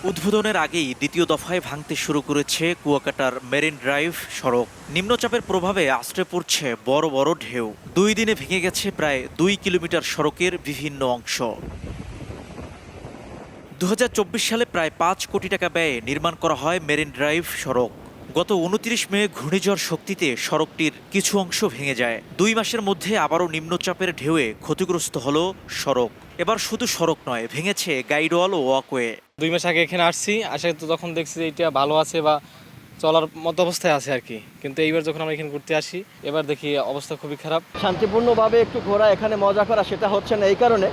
উদ্বোধনের আগেই দ্বিতীয় দফায় ভাঙতে শুরু করেছে কুয়াকাটার মেরিন ড্রাইভ সড়ক। নিম্নচাপের প্রভাবে আছড়ে পড়ছে বড় বড় ঢেউ। 2 দিনে ভেঙে গেছে প্রায় 2 কিলোমিটার সড়কের বিভিন্ন অংশ। 2024 সালে প্রায় 5 কোটি টাকা ব্যয়ে নির্মাণ করা হয় মেরিন ড্রাইভ সড়ক। গত 29 মে ঘূর্ণিঝড় শক্তিতে সড়কটির কিছু অংশ ভেঙে যায়। 2 মাসের মধ্যে আবারও নিম্নচাপের ঢেউয়ে ক্ষতিগ্রস্ত হলো সড়ক। এবার শুধু সড়ক নয়, ভেঙেছে গাইডওয়াল ও ওয়াকওয়ে। 2 মাস আগে এখানে আসছি, তো তখন দেখছি যে এটা ভালো আছে বা চলার মতো অবস্থায় আছে আর কি। কিন্তু এইবার যখন আমরা এখানে ঘুরতে আসি, এবার দেখি অবস্থা খুবই খারাপ। শান্তিপূর্ণভাবে একটু ঘোরা, এখানে মজা করা, সেটা হচ্ছে না এই কারণে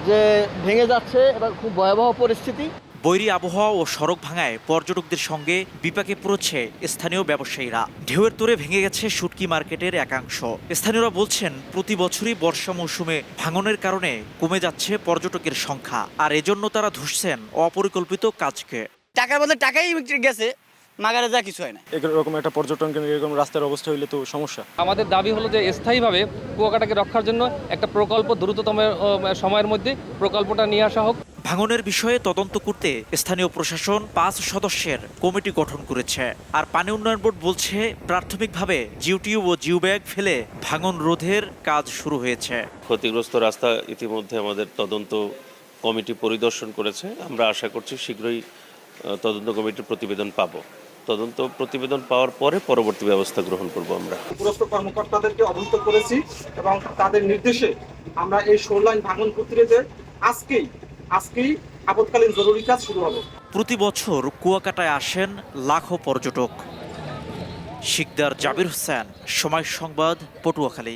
যে ভেঙে যাচ্ছে এবং খুব ভয়াবহ পরিস্থিতি। বৈরী আবহাওয়া ও সড়ক ভাঙায় পর্যটকদের সঙ্গে বিপাকে পড়েছে স্থানীয় ব্যবসায়ীরা। ঢেউয়ের তোড়ে ভেঙে গেছে শুটকি মার্কেটের একাংশ। স্থানীয়রা বলছেন, প্রতি বছরই বর্ষা মৌসুমে ভাঙনের কারণে কমে যাচ্ছে পর্যটকের সংখ্যা, আর এজন্য তারা ধুসছেন অপরিকল্পিত কাজকে। টাকার বদলে টাকাই গেছে, মাগারে যা কিছু হয় না। এরকম একটা পর্যটন কেন্দ্র এরকম রাস্তার অবস্থা হইলে তো সমস্যা। আমাদের দাবি হলো যে স্থায়ীভাবে কুয়াকাটাকে রক্ষার জন্য একটা প্রকল্প দ্রুততম সময়ের মধ্যে প্রকল্পটা নিয়ে আসা হোক। ভাঙনের বিষয়ে তদন্ত করতে স্থানীয় প্রশাসন 5 সদস্যের কমিটি গঠন করেছে। আর পানি উন্নয়ন বোর্ড বলছে, প্রাথমিকভাবে জিওটিউব ও জিওব্যাগ ফেলে ভাঙন রোধের কাজ শুরু হয়েছে। ক্ষতিগ্রস্ত রাস্তা ইতিমধ্যে আমাদের তদন্ত কমিটি পরিদর্শন করেছে। আমরা আশা করছি শীঘ্রই তদন্ত কমিটির প্রতিবেদন পাবো। তদন্ত প্রতিবেদন পাওয়ার পরে পরবর্তী ব্যবস্থা গ্রহণ করব। আমরা উপরস্থ কর্মকর্তাদেরকে অবহিত করেছি এবং তাদের নির্দেশে আমরা এই 16 লাইন ভাঙন প্রতিরোধে আজকেই আপৎকালীন জরুরি কাজ শুরু হবে। প্রতি বছর কুয়াকাটায় আসেন লাখো পর্যটক। শিকদার জাবির হোসেন, সময় সংবাদ, পটুয়াখালী।